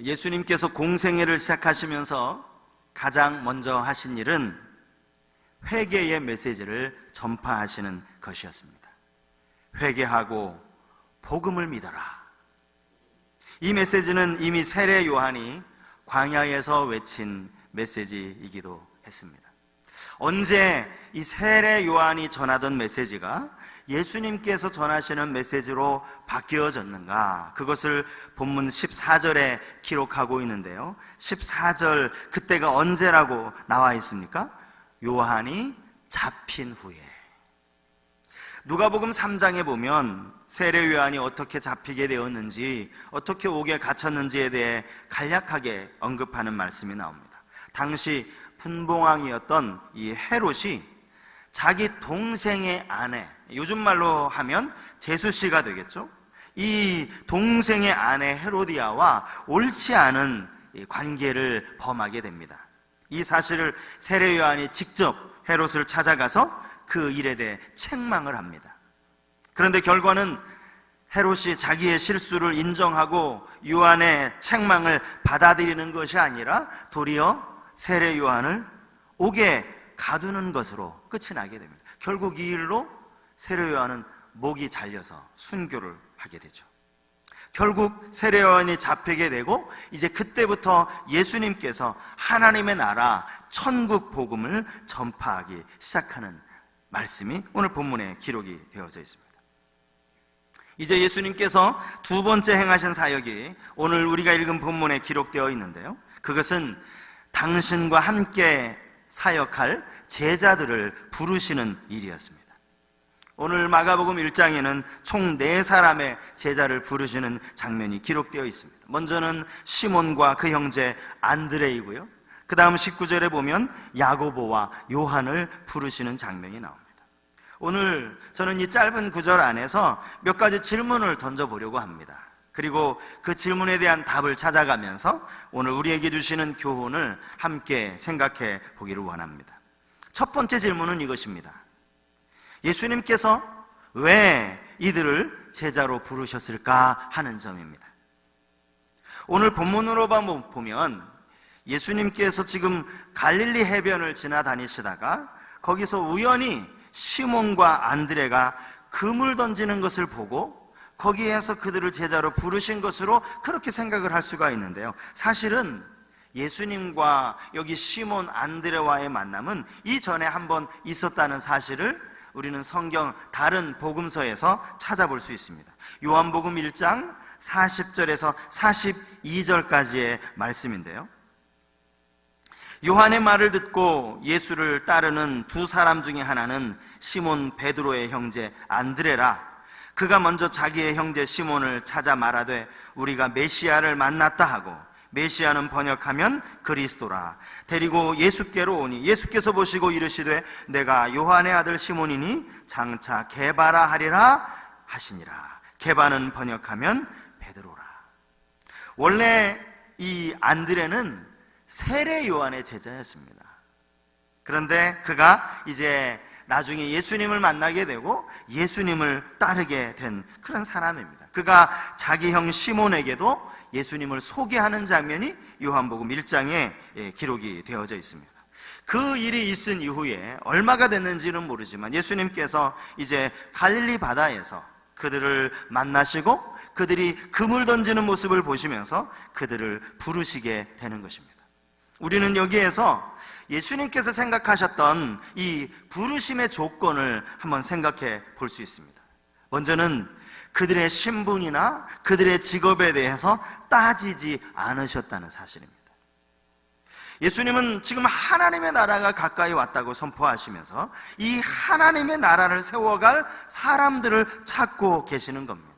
예수님께서 공생애를 시작하시면서 가장 먼저 하신 일은 회개의 메시지를 전파하시는 것이었습니다. 회개하고 복음을 믿어라. 이 메시지는 이미 세례 요한이 광야에서 외친 메시지이기도 했습니다. 언제 이 세례 요한이 전하던 메시지가 예수님께서 전하시는 메시지로 바뀌어졌는가? 그것을 본문 14절에 기록하고 있는데요. 14절, 그때가 언제라고 나와 있습니까? 요한이 잡힌 후에. 누가복음 3장에 보면 세례 요한이 어떻게 잡히게 되었는지, 어떻게 옥에 갇혔는지에 대해 간략하게 언급하는 말씀이 나옵니다. 당시 분봉왕이었던 이 헤롯이 자기 동생의 아내, 요즘 말로 하면 제수씨가 되겠죠. 이 동생의 아내 헤로디아와 옳지 않은 관계를 범하게 됩니다. 이 사실을 세례 요한이 직접 헤롯을 찾아가서 그 일에 대해 책망을 합니다. 그런데 결과는 헤롯이 자기의 실수를 인정하고 요한의 책망을 받아들이는 것이 아니라 도리어 세례 요한을 옥에 가두는 것으로 끝이 나게 됩니다. 결국 이 일로 세례 요한은 목이 잘려서 순교를 하게 되죠. 결국 세례 요한이 잡히게 되고 이제 그때부터 예수님께서 하나님의 나라 천국 복음을 전파하기 시작하는 말씀이 오늘 본문에 기록이 되어져 있습니다. 이제 예수님께서 두 번째 행하신 사역이 오늘 우리가 읽은 본문에 기록되어 있는데요. 그것은 당신과 함께 사역할 제자들을 부르시는 일이었습니다. 오늘 마가복음 1장에는 총 4사람의 제자를 부르시는 장면이 기록되어 있습니다. 먼저는 시몬과 그 형제 안드레이고요. 그 다음 19절에 보면 야고보와 요한을 부르시는 장면이 나옵니다. 오늘 저는 이 짧은 구절 안에서 몇 가지 질문을 던져보려고 합니다. 그리고 그 질문에 대한 답을 찾아가면서 오늘 우리에게 주시는 교훈을 함께 생각해 보기를 원합니다. 첫 번째 질문은 이것입니다. 예수님께서 왜 이들을 제자로 부르셨을까 하는 점입니다. 오늘 본문으로만 보면 예수님께서 지금 갈릴리 해변을 지나다니시다가 거기서 우연히 시몬과 안드레가 금을 던지는 것을 보고 거기에서 그들을 제자로 부르신 것으로 그렇게 생각을 할 수가 있는데요. 사실은 예수님과 여기 시몬 안드레와의 만남은 이전에 한번 있었다는 사실을 우리는 성경 다른 복음서에서 찾아볼 수 있습니다. 요한복음 1장 40절에서 42절까지의 말씀인데요. 요한의 말을 듣고 예수를 따르는 두 사람 중에 하나는 시몬 베드로의 형제 안드레라. 그가 먼저 자기의 형제 시몬을 찾아 말하되 우리가 메시아를 만났다 하고, 메시아는 번역하면 그리스도라. 데리고 예수께로 오니 예수께서 보시고 이르시되 내가 요한의 아들 시몬이니 장차 게바라 하리라 하시니라. 게바는 번역하면 베드로라. 원래 이 안드레는 세례 요한의 제자였습니다. 그런데 그가 이제 나중에 예수님을 만나게 되고 예수님을 따르게 된 그런 사람입니다. 그가 자기 형 시몬에게도 예수님을 소개하는 장면이 요한복음 1장에 기록이 되어져 있습니다. 그 일이 있은 이후에 얼마가 됐는지는 모르지만 예수님께서 이제 갈릴리 바다에서 그들을 만나시고 그들이 금을 던지는 모습을 보시면서 그들을 부르시게 되는 것입니다. 우리는 여기에서 예수님께서 생각하셨던 이 부르심의 조건을 한번 생각해 볼 수 있습니다. 먼저는 그들의 신분이나 그들의 직업에 대해서 따지지 않으셨다는 사실입니다. 예수님은 지금 하나님의 나라가 가까이 왔다고 선포하시면서 이 하나님의 나라를 세워갈 사람들을 찾고 계시는 겁니다.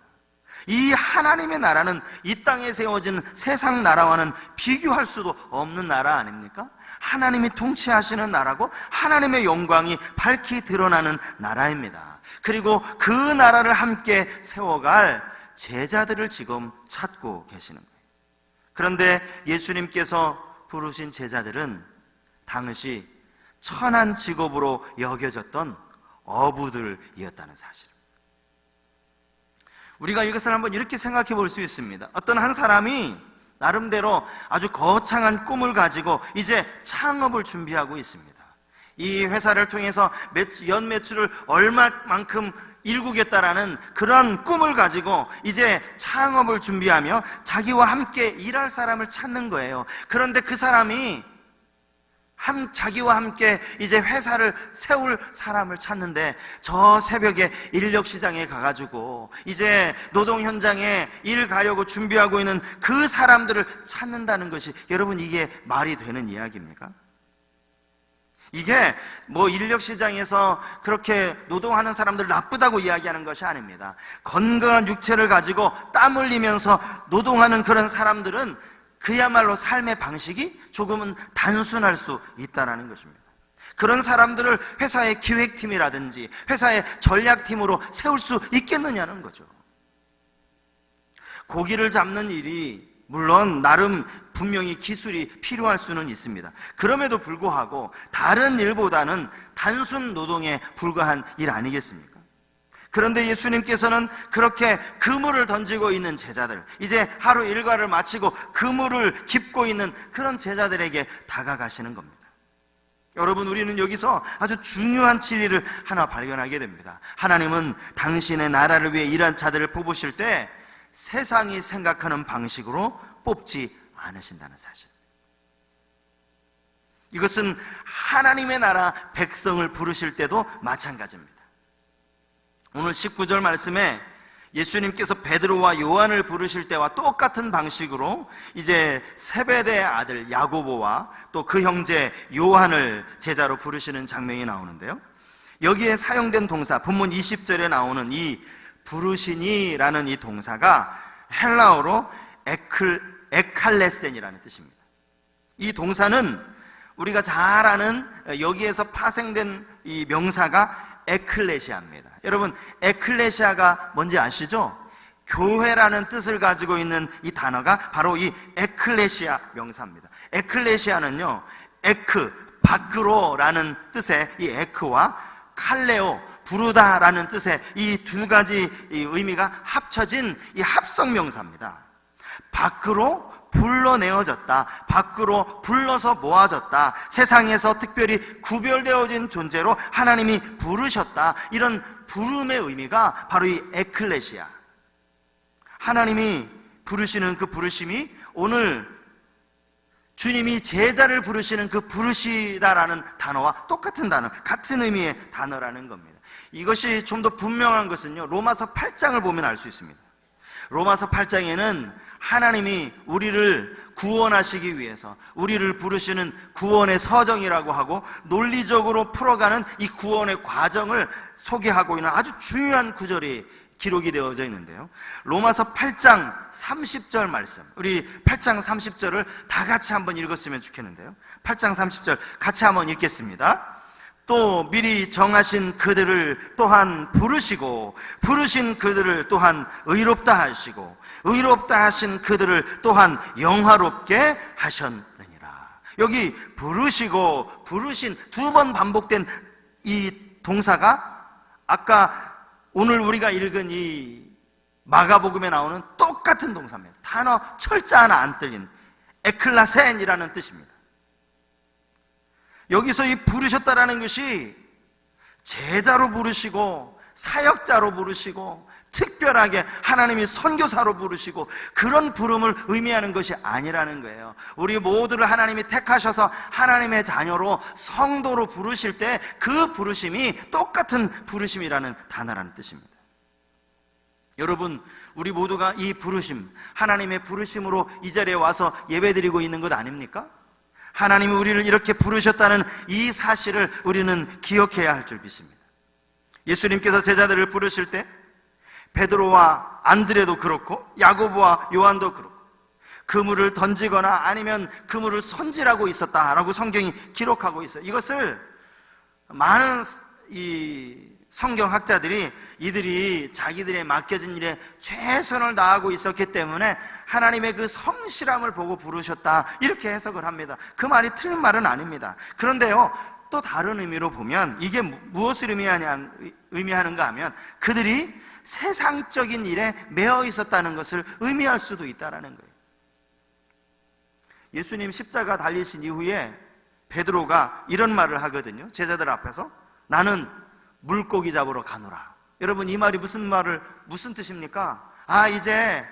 이 하나님의 나라는 이 땅에 세워진 세상 나라와는 비교할 수도 없는 나라 아닙니까? 하나님이 통치하시는 나라고 하나님의 영광이 밝히 드러나는 나라입니다. 그리고 그 나라를 함께 세워갈 제자들을 지금 찾고 계시는 거예요. 그런데 예수님께서 부르신 제자들은 당시 천한 직업으로 여겨졌던 어부들이었다는 사실입니다. 우리가 이것을 한번 이렇게 생각해 볼 수 있습니다. 어떤 한 사람이 나름대로 아주 거창한 꿈을 가지고 이제 창업을 준비하고 있습니다. 이 회사를 통해서 연 매출을 얼마만큼 일구겠다라는 그런 꿈을 가지고 이제 창업을 준비하며 자기와 함께 일할 사람을 찾는 거예요. 그런데 그 사람이 자기와 함께 이제 회사를 세울 사람을 찾는데, 저 새벽에 인력시장에 가가지고 이제 노동 현장에 일 가려고 준비하고 있는 그 사람들을 찾는다는 것이, 여러분, 이게 말이 되는 이야기입니까? 이게 뭐 인력시장에서 그렇게 노동하는 사람들 나쁘다고 이야기하는 것이 아닙니다. 건강한 육체를 가지고 땀 흘리면서 노동하는 그런 사람들은 그야말로 삶의 방식이 조금은 단순할 수 있다는 것입니다. 그런 사람들을 회사의 기획팀이라든지 회사의 전략팀으로 세울 수 있겠느냐는 거죠. 고기를 잡는 일이 물론 나름 분명히 기술이 필요할 수는 있습니다. 그럼에도 불구하고 다른 일보다는 단순 노동에 불과한 일 아니겠습니까? 그런데 예수님께서는 그렇게 그물을 던지고 있는 제자들, 이제 하루 일과를 마치고 그물을 깁고 있는 그런 제자들에게 다가가시는 겁니다. 여러분, 우리는 여기서 아주 중요한 진리를 하나 발견하게 됩니다. 하나님은 당신의 나라를 위해 일한 자들을 뽑으실 때 세상이 생각하는 방식으로 뽑지 않으신다는 사실. 이것은 하나님의 나라 백성을 부르실 때도 마찬가지입니다. 오늘 19절 말씀에 예수님께서 베드로와 요한을 부르실 때와 똑같은 방식으로 이제 세베대의 아들 야고보와 또 그 형제 요한을 제자로 부르시는 장면이 나오는데요, 여기에 사용된 동사, 본문 20절에 나오는 이 부르시니라는 이 동사가 헬라어로 에칼레센이라는 뜻입니다. 이 동사는 우리가 잘 아는, 여기에서 파생된 이 명사가 에클레시아입니다. 여러분, 에클레시아가 뭔지 아시죠? 교회라는 뜻을 가지고 있는 이 단어가 바로 이 에클레시아 명사입니다. 에클레시아는요, 에크, 밖으로라는 뜻의 이 에크와 칼레오, 부르다라는 뜻의 이 두 가지 의미가 합쳐진 이 합성 명사입니다. 밖으로 불러내어졌다, 밖으로 불러서 모아졌다, 세상에서 특별히 구별되어진 존재로 하나님이 부르셨다, 이런 부름의 의미가 바로 이 에클레시아, 하나님이 부르시는 그 부르심이 오늘 주님이 제자를 부르시는 그 부르시다라는 단어와 똑같은 단어, 같은 의미의 단어라는 겁니다. 이것이 좀 더 분명한 것은요, 로마서 8장을 보면 알 수 있습니다. 로마서 8장에는 하나님이 우리를 구원하시기 위해서 우리를 부르시는 구원의 서정이라고 하고 논리적으로 풀어가는 이 구원의 과정을 소개하고 있는 아주 중요한 구절이 기록이 되어져 있는데요, 로마서 8장 30절 말씀, 우리 8장 30절을 다 같이 한번 읽었으면 좋겠는데요, 8장 30절 같이 한번 읽겠습니다. 또 미리 정하신 그들을 또한 부르시고 부르신 그들을 또한 의롭다 하시고 의롭다 하신 그들을 또한 영화롭게 하셨느니라. 여기 부르시고 부르신 두 번 반복된 이 동사가 아까 오늘 우리가 읽은 이 마가복음에 나오는 똑같은 동사입니다. 단어 철자 하나 안 틀린 에클라센이라는 뜻입니다. 여기서 이 부르셨다라는 것이 제자로 부르시고 사역자로 부르시고 특별하게 하나님이 선교사로 부르시고 그런 부름을 의미하는 것이 아니라는 거예요. 우리 모두를 하나님이 택하셔서 하나님의 자녀로 성도로 부르실 때 그 부르심이 똑같은 부르심이라는 단어라는 뜻입니다. 여러분, 우리 모두가 이 부르심, 하나님의 부르심으로 이 자리에 와서 예배드리고 있는 것 아닙니까? 하나님이 우리를 이렇게 부르셨다는 이 사실을 우리는 기억해야 할 줄 믿습니다. 예수님께서 제자들을 부르실 때 베드로와 안드레도 그렇고 야고보와 요한도 그렇고 그물을 던지거나 아니면 그물을 손질하고 있었다라고 성경이 기록하고 있어요. 이것을 많은 이 성경학자들이 이들이 자기들의 맡겨진 일에 최선을 다하고 있었기 때문에 하나님의 그 성실함을 보고 부르셨다, 이렇게 해석을 합니다. 그 말이 틀린 말은 아닙니다. 그런데요, 또 다른 의미로 보면 이게 무엇을 의미하는가 하면 그들이 세상적인 일에 매여 있었다는 것을 의미할 수도 있다는 거예요. 예수님 십자가 달리신 이후에 베드로가 이런 말을 하거든요. 제자들 앞에서 나는 물고기 잡으러 가노라. 여러분, 이 말이 무슨 뜻입니까? 이제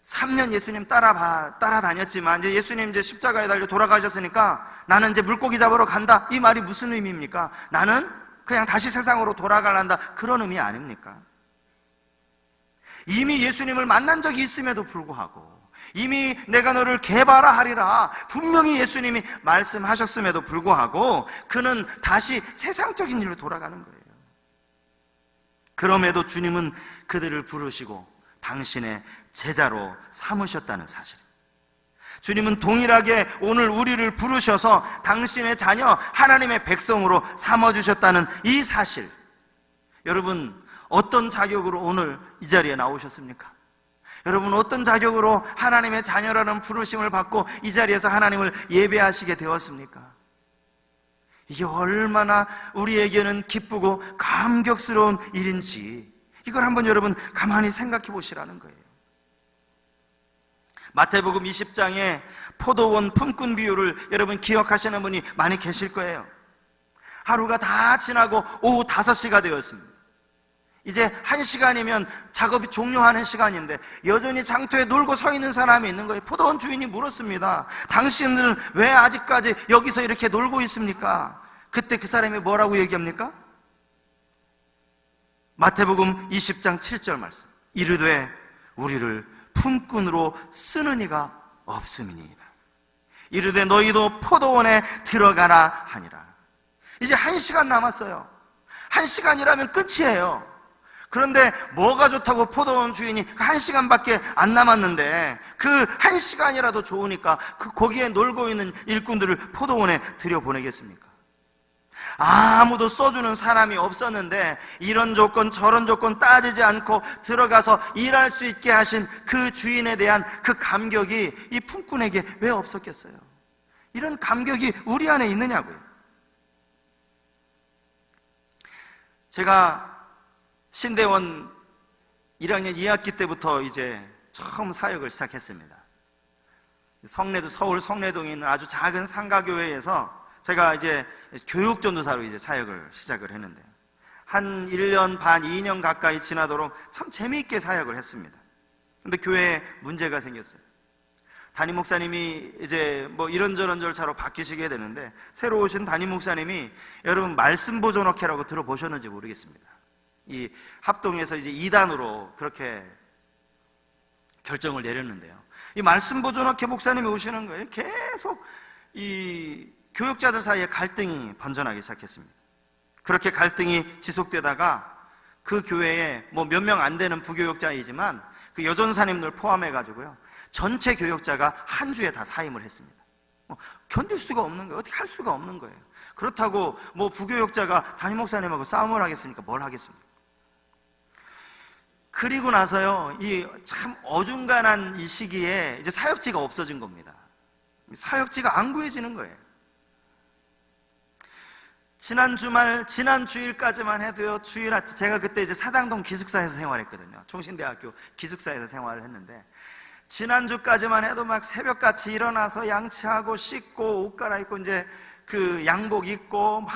3년 예수님 따라다녔지만 이제 예수님 이제 십자가에 달려 돌아가셨으니까 나는 이제 물고기 잡으러 간다. 이 말이 무슨 의미입니까? 나는 그냥 다시 세상으로 돌아가란다. 그런 의미 아닙니까? 이미 예수님을 만난 적이 있음에도 불구하고, 이미 내가 너를 개발하리라 분명히 예수님이 말씀하셨음에도 불구하고 그는 다시 세상적인 일로 돌아가는 거예요. 그럼에도 주님은 그들을 부르시고 당신의 제자로 삼으셨다는 사실, 주님은 동일하게 오늘 우리를 부르셔서 당신의 자녀, 하나님의 백성으로 삼아주셨다는 이 사실, 여러분 어떤 자격으로 오늘 이 자리에 나오셨습니까? 여러분 어떤 자격으로 하나님의 자녀라는 부르심을 받고 이 자리에서 하나님을 예배하시게 되었습니까? 이게 얼마나 우리에게는 기쁘고 감격스러운 일인지 이걸 한번 여러분 가만히 생각해 보시라는 거예요. 마태복음 20장에 포도원 품꾼 비유를 여러분 기억하시는 분이 많이 계실 거예요. 하루가 다 지나고 오후 5시가 되었습니다. 이제 1시간이면 작업이 종료하는 시간인데 여전히 장터에 놀고 서 있는 사람이 있는 거예요. 포도원 주인이 물었습니다. 당신들은 왜 아직까지 여기서 이렇게 놀고 있습니까? 그때 그 사람이 뭐라고 얘기합니까? 마태복음 20장 7절 말씀, 이르되 우리를 품꾼으로 쓰는 이가 없음이니이다. 이르되 너희도 포도원에 들어가라 하니라. 이제 1시간 남았어요. 1시간이라면 끝이에요. 그런데 뭐가 좋다고 포도원 주인이 1시간밖에 안 남았는데 그 1시간이라도 좋으니까 거기에 놀고 있는 일꾼들을 포도원에 들여보내겠습니까? 아무도 써주는 사람이 없었는데 이런 조건 저런 조건 따지지 않고 들어가서 일할 수 있게 하신 그 주인에 대한 그 감격이 이 품꾼에게 왜 없었겠어요? 이런 감격이 우리 안에 있느냐고요. 제가 신대원 1학년 2학기 때부터 이제 처음 사역을 시작했습니다. 서울 성내동에 있는 아주 작은 상가교회에서 제가 이제 교육전도사로 이제 사역을 시작을 했는데요. 한 1년 반, 2년 가까이 지나도록 참 재미있게 사역을 했습니다. 근데 교회에 문제가 생겼어요. 담임 목사님이 이제 뭐 이런저런 절차로 바뀌시게 되는데 새로 오신 담임 목사님이 여러분 말씀 보존학회라고 들어보셨는지 모르겠습니다. 이 합동에서 이제 2단으로 그렇게 결정을 내렸는데요. 이 말씀 보존학회 목사님이 오시는 거예요. 계속 이 교육자들 사이에 갈등이 번져나기 시작했습니다. 그렇게 갈등이 지속되다가 그 교회에 뭐 몇 명 안 되는 부교육자이지만 그 여전사님들 포함해가지고요, 전체 교육자가 한 주에 다 사임을 했습니다. 견딜 수가 없는 거예요. 어떻게 할 수가 없는 거예요. 그렇다고 뭐 부교육자가 담임 목사님하고 싸움을 하겠습니까? 뭘 하겠습니까? 그리고 나서요, 이 참 어중간한 이 시기에 이제 사역지가 없어진 겁니다. 사역지가 안 구해지는 거예요. 지난 주일까지만 해도요, 주일 아침, 제가 그때 이제 사당동 기숙사에서 생활했거든요. 총신대학교 기숙사에서 생활을 했는데, 지난주까지만 해도 막 새벽같이 일어나서 양치하고 씻고 옷 갈아입고 이제 그 양복 입고 막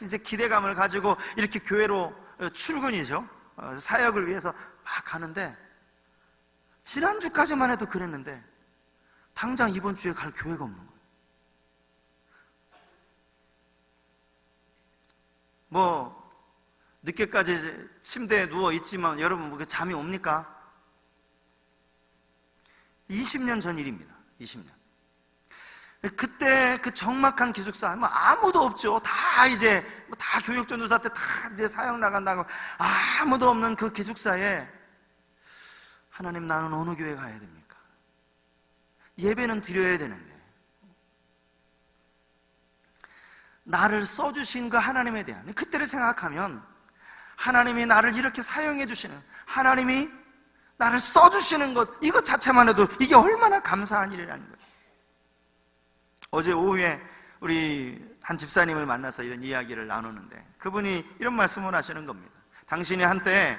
이제 기대감을 가지고 이렇게 교회로 출근이죠. 사역을 위해서 막 가는데, 지난주까지만 해도 그랬는데, 당장 이번 주에 갈 교회가 없는 거예요. 뭐 늦게까지 침대에 누워 있지만 여러분 뭐 잠이 옵니까? 20년 전 일입니다. 20년. 그때 그 적막한 기숙사 뭐 아무도 없죠. 다 이제 다 교육전도사 때 다 이제 사역 나간다고 아무도 없는 그 기숙사에 하나님, 나는 어느 교회 가야 됩니까? 예배는 드려야 되는데 나를 써주신 그 하나님에 대한 그때를 생각하면 하나님이 나를 이렇게 사용해 주시는, 하나님이 나를 써주시는 것, 이것 자체만 해도 이게 얼마나 감사한 일이라는 거예요. 어제 오후에 우리 한 집사님을 만나서 이런 이야기를 나누는데 그분이 이런 말씀을 하시는 겁니다. 당신이 한때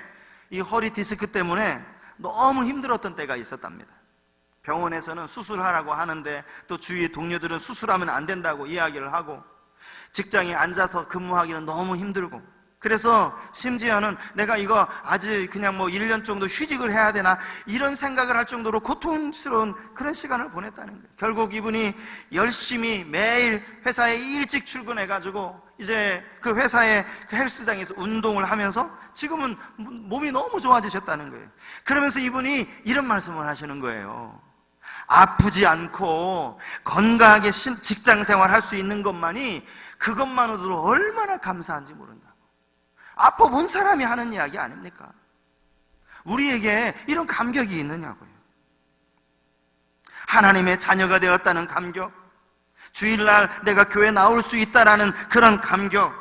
이 허리 디스크 때문에 너무 힘들었던 때가 있었답니다. 병원에서는 수술하라고 하는데 또 주위 동료들은 수술하면 안 된다고 이야기를 하고, 직장에 앉아서 근무하기는 너무 힘들고, 그래서 심지어는 내가 이거 아직 그냥 1년 정도 휴직을 해야 되나 이런 생각을 할 정도로 고통스러운 그런 시간을 보냈다는 거예요. 결국 이분이 열심히 매일 회사에 일찍 출근해가지고 이제 그 회사의 그 헬스장에서 운동을 하면서 지금은 몸이 너무 좋아지셨다는 거예요. 그러면서 이분이 이런 말씀을 하시는 거예요. 아프지 않고 건강하게 직장 생활할 수 있는 것만이 그것만으로도 얼마나 감사한지 모른다. 아파 본 사람이 하는 이야기 아닙니까? 우리에게 이런 감격이 있느냐고요. 하나님의 자녀가 되었다는 감격, 주일날 내가 교회 나올 수 있다라는 그런 감격,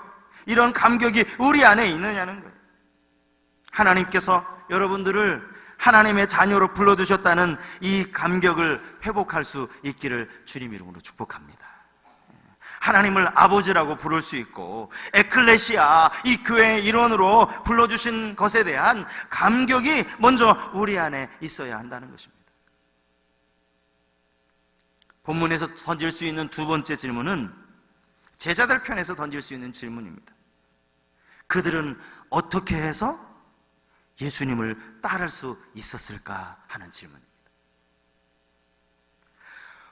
이런 감격이 우리 안에 있느냐는 거예요. 하나님께서 여러분들을 하나님의 자녀로 불러주셨다는 이 감격을 회복할 수 있기를 주님 이름으로 축복합니다. 하나님을 아버지라고 부를 수 있고, 에클레시아, 이 교회의 일원으로 불러주신 것에 대한 감격이 먼저 우리 안에 있어야 한다는 것입니다. 본문에서 던질 수 있는 두 번째 질문은 제자들 편에서 던질 수 있는 질문입니다. 그들은 어떻게 해서 예수님을 따를 수 있었을까 하는 질문입니다.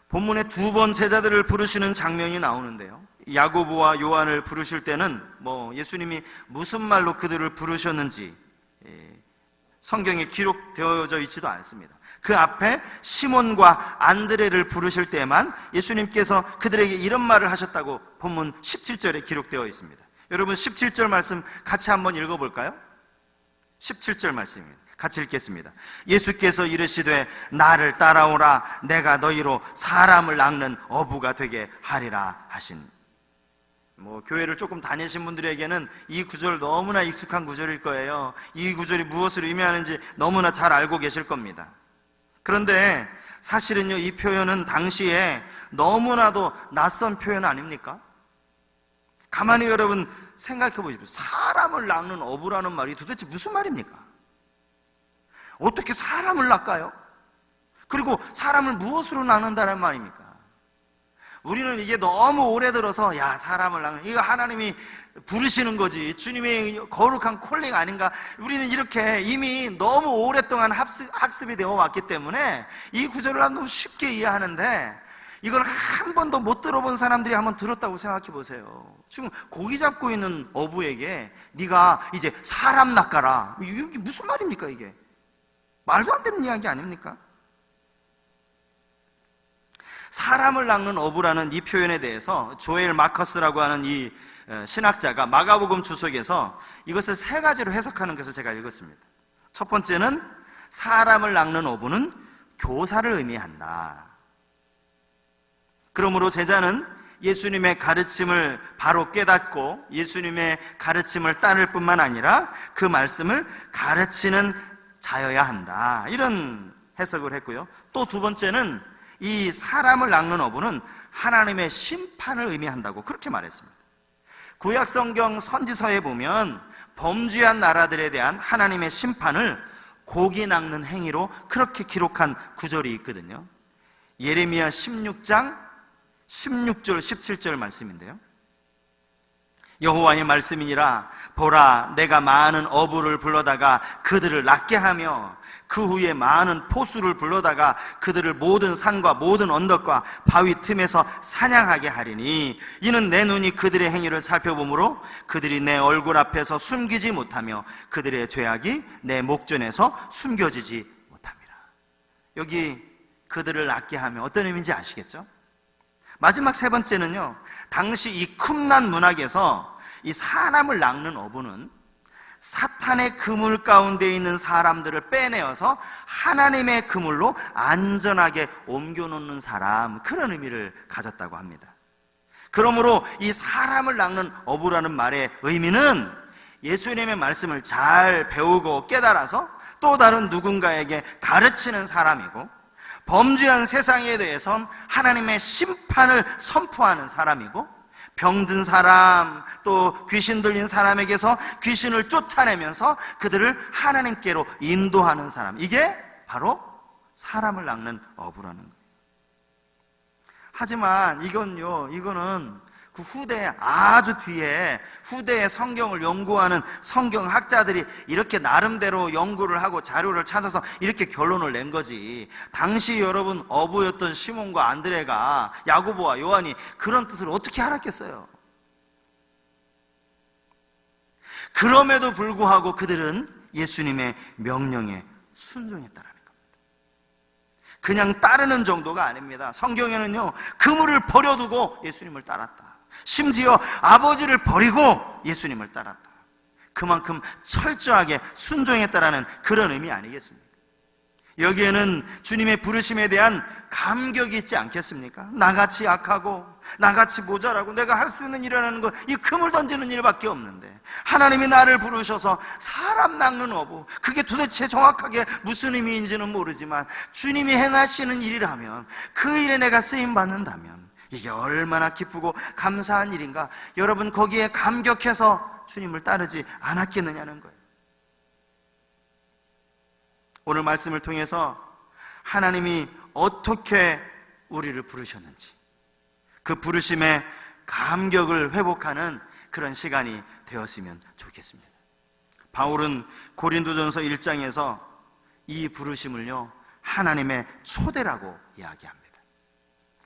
본문에 두 번 제자들을 부르시는 장면이 나오는데요, 야고보와 요한을 부르실 때는 예수님이 무슨 말로 그들을 부르셨는지 성경에 기록되어져 있지도 않습니다. 그 앞에 시몬과 안드레를 부르실 때만 예수님께서 그들에게 이런 말을 하셨다고 본문 17절에 기록되어 있습니다. 여러분 17절 말씀 같이 한번 읽어볼까요? 17절 말씀입니다. 같이 읽겠습니다. 예수께서 이르시되 나를 따라오라, 내가 너희로 사람을 낚는 어부가 되게 하리라 하신. 교회를 조금 다니신 분들에게는 이 구절 너무나 익숙한 구절일 거예요. 이 구절이 무엇을 의미하는지 너무나 잘 알고 계실 겁니다. 그런데 사실은요, 이 표현은 당시에 너무나도 낯선 표현 아닙니까? 가만히 여러분 생각해 보십시오. 사람을 낚는 어부라는 말이 도대체 무슨 말입니까? 어떻게 사람을 낚아요? 그리고 사람을 무엇으로 낚는다는 말입니까? 우리는 이게 너무 오래 들어서 사람을 낚는, 이거 하나님이 부르시는 거지, 주님의 거룩한 콜링 아닌가, 우리는 이렇게 이미 너무 오랫동안 학습이 되어 왔기 때문에 이 구절을 너무 쉽게 이해하는데, 이걸 한 번도 못 들어본 사람들이 한번 들었다고 생각해 보세요. 지금 고기 잡고 있는 어부에게 네가 이제 사람 낚아라, 이게 무슨 말입니까? 이게 말도 안 되는 이야기 아닙니까? 사람을 낚는 어부라는 이 표현에 대해서 조엘 마커스라고 하는 이 신학자가 마가복음 주석에서 이것을 세 가지로 해석하는 것을 제가 읽었습니다. 첫 번째는 사람을 낚는 어부는 교사를 의미한다. 그러므로 제자는 예수님의 가르침을 바로 깨닫고 예수님의 가르침을 따를 뿐만 아니라 그 말씀을 가르치는 자여야 한다, 이런 해석을 했고요. 또 두 번째는 이 사람을 낚는 어부는 하나님의 심판을 의미한다고 그렇게 말했습니다. 구약성경 선지서에 보면 범죄한 나라들에 대한 하나님의 심판을 고기 낚는 행위로 그렇게 기록한 구절이 있거든요. 예레미야 16장 16절 17절 말씀인데요, 여호와의 말씀이니라, 보라 내가 많은 어부를 불러다가 그들을 낚게 하며 그 후에 많은 포수를 불러다가 그들을 모든 산과 모든 언덕과 바위 틈에서 사냥하게 하리니 이는 내 눈이 그들의 행위를 살펴보므로 그들이 내 얼굴 앞에서 숨기지 못하며 그들의 죄악이 내 목전에서 숨겨지지 못함이라. 여기 그들을 낚게 하며 어떤 의미인지 아시겠죠? 마지막 세 번째는요, 당시 이 쿰란 문학에서 이 사람을 낚는 어부는 사탄의 그물 가운데 있는 사람들을 빼내어서 하나님의 그물로 안전하게 옮겨놓는 사람, 그런 의미를 가졌다고 합니다. 그러므로 이 사람을 낚는 어부라는 말의 의미는 예수님의 말씀을 잘 배우고 깨달아서 또 다른 누군가에게 가르치는 사람이고, 범죄한 세상에 대해선 하나님의 심판을 선포하는 사람이고, 병든 사람, 또 귀신 들린 사람에게서 귀신을 쫓아내면서 그들을 하나님께로 인도하는 사람, 이게 바로 사람을 낳는 어부라는 거예요. 하지만 이거는 그 후대 아주 뒤에 후대의 성경을 연구하는 성경학자들이 이렇게 나름대로 연구를 하고 자료를 찾아서 이렇게 결론을 낸 거지. 당시 여러분 어부였던 시몬과 안드레가, 야고보와 요한이 그런 뜻을 어떻게 알았겠어요? 그럼에도 불구하고 그들은 예수님의 명령에 순종했다라는 겁니다. 그냥 따르는 정도가 아닙니다. 성경에는요, 그물을 버려두고 예수님을 따랐다. 심지어 아버지를 버리고 예수님을 따랐다. 그만큼 철저하게 순종했다라는 그런 의미 아니겠습니까? 여기에는 주님의 부르심에 대한 감격이 있지 않겠습니까? 나같이 약하고 나같이 모자라고 내가 할 수 있는 일이라는 건 이 그물 던지는 일밖에 없는데, 하나님이 나를 부르셔서 사람 낚는 어부, 그게 도대체 정확하게 무슨 의미인지는 모르지만 주님이 행하시는 일이라면, 그 일에 내가 쓰임받는다면 이게 얼마나 기쁘고 감사한 일인가. 여러분 거기에 감격해서 주님을 따르지 않았겠느냐는 거예요. 오늘 말씀을 통해서 하나님이 어떻게 우리를 부르셨는지, 그 부르심의 감격을 회복하는 그런 시간이 되었으면 좋겠습니다. 바울은 고린도전서 1장에서 이 부르심을요, 하나님의 초대라고 이야기합니다.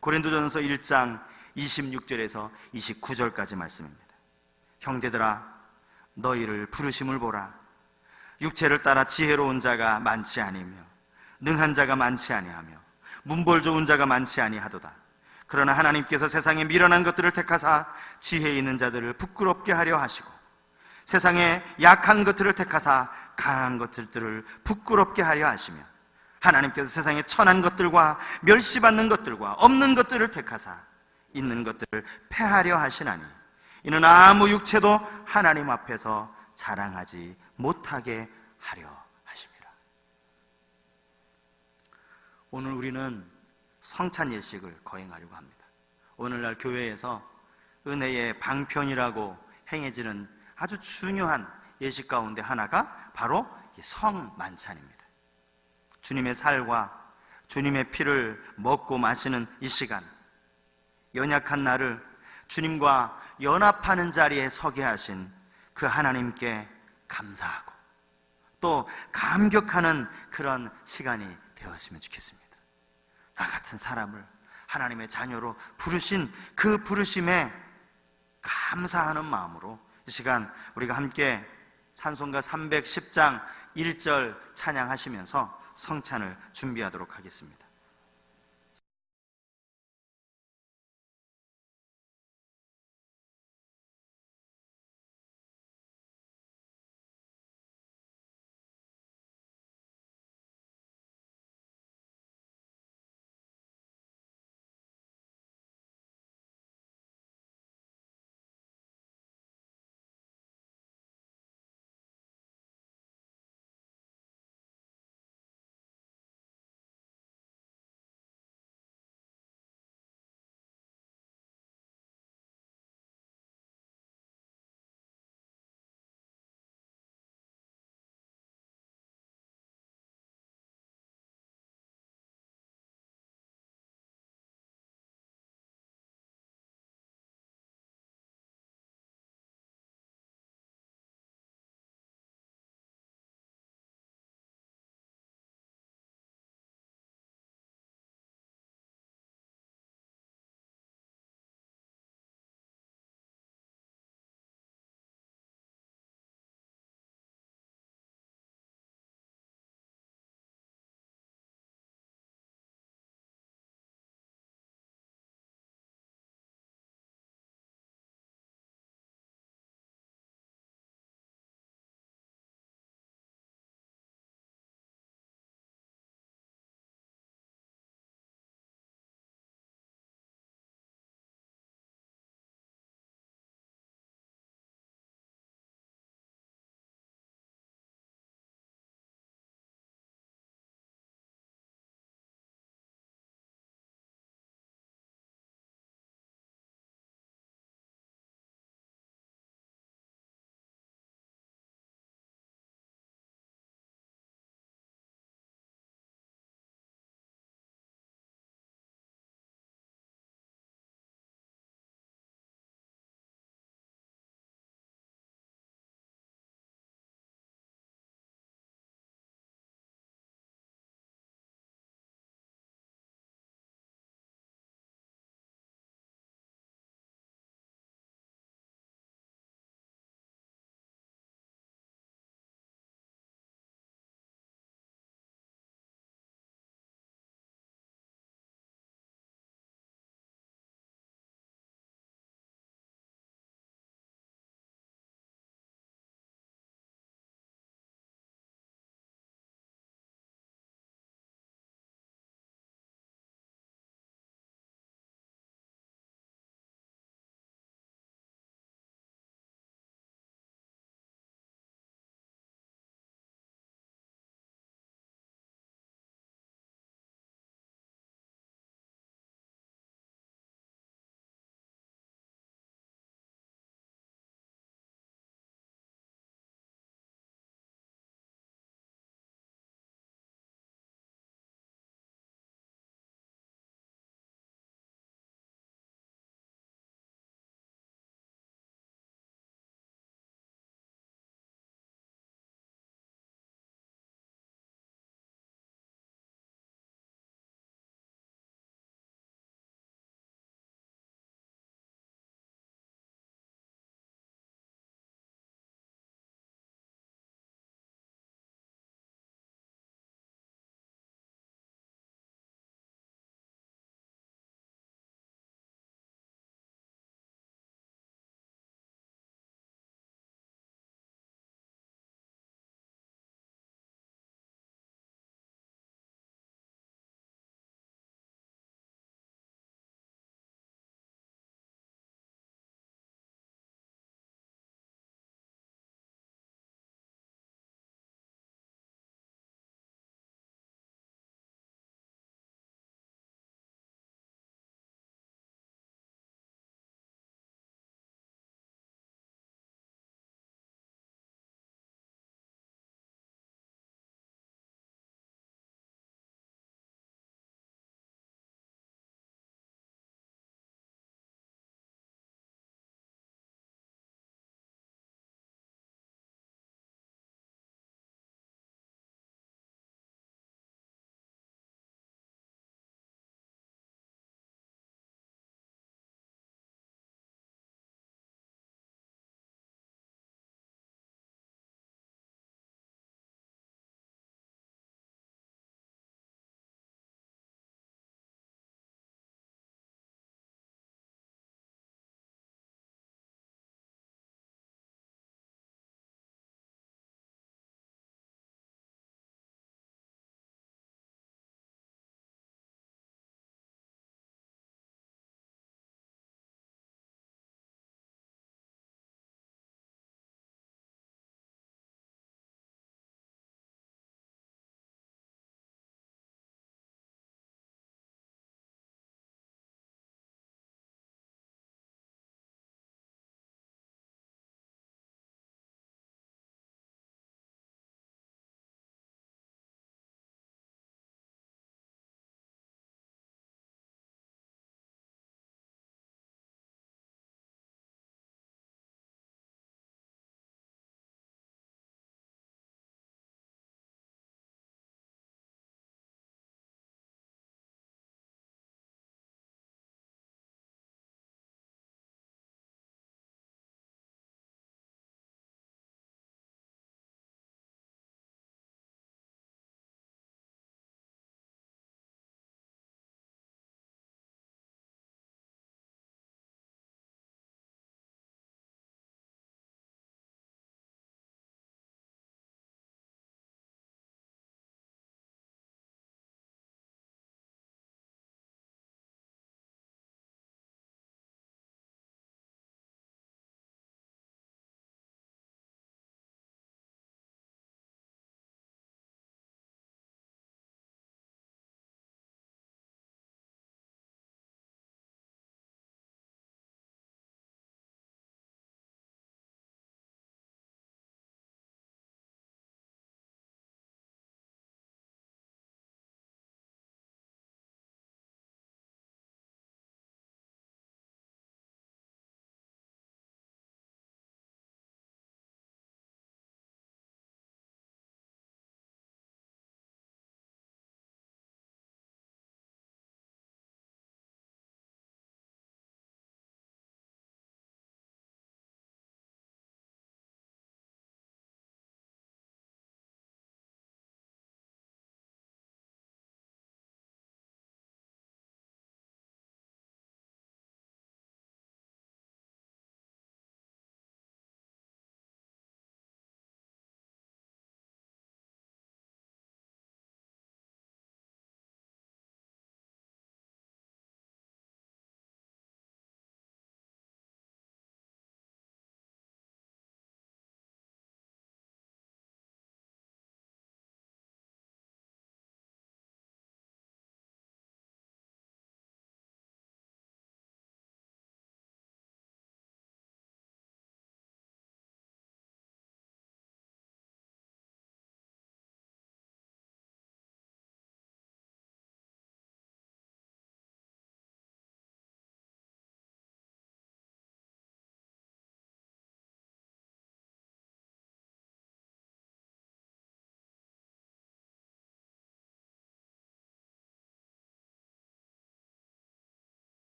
고린도전서 1장 26절에서 29절까지 말씀입니다. 형제들아, 너희를 부르심을 보라. 육체를 따라 지혜로운 자가 많지 아니며 능한 자가 많지 아니하며 문벌 좋은 자가 많지 아니하도다. 그러나 하나님께서 세상에 미련한 것들을 택하사 지혜 있는 자들을 부끄럽게 하려 하시고, 세상에 약한 것들을 택하사 강한 것들을 부끄럽게 하려 하시며, 하나님께서 세상에 천한 것들과 멸시받는 것들과 없는 것들을 택하사 있는 것들을 패하려 하시나니, 이는 아무 육체도 하나님 앞에서 자랑하지 못하게 하려 하십니다. 오늘 우리는 성찬 예식을 거행하려고 합니다. 오늘날 교회에서 은혜의 방편이라고 행해지는 아주 중요한 예식 가운데 하나가 바로 성만찬입니다. 주님의 살과 주님의 피를 먹고 마시는 이 시간, 연약한 나를 주님과 연합하는 자리에 서게 하신 그 하나님께 감사하고 또 감격하는 그런 시간이 되었으면 좋겠습니다. 나 같은 사람을 하나님의 자녀로 부르신 그 부르심에 감사하는 마음으로 이 시간 우리가 함께 찬송가 310장 1절 찬양하시면서 성찬을 준비하도록 하겠습니다.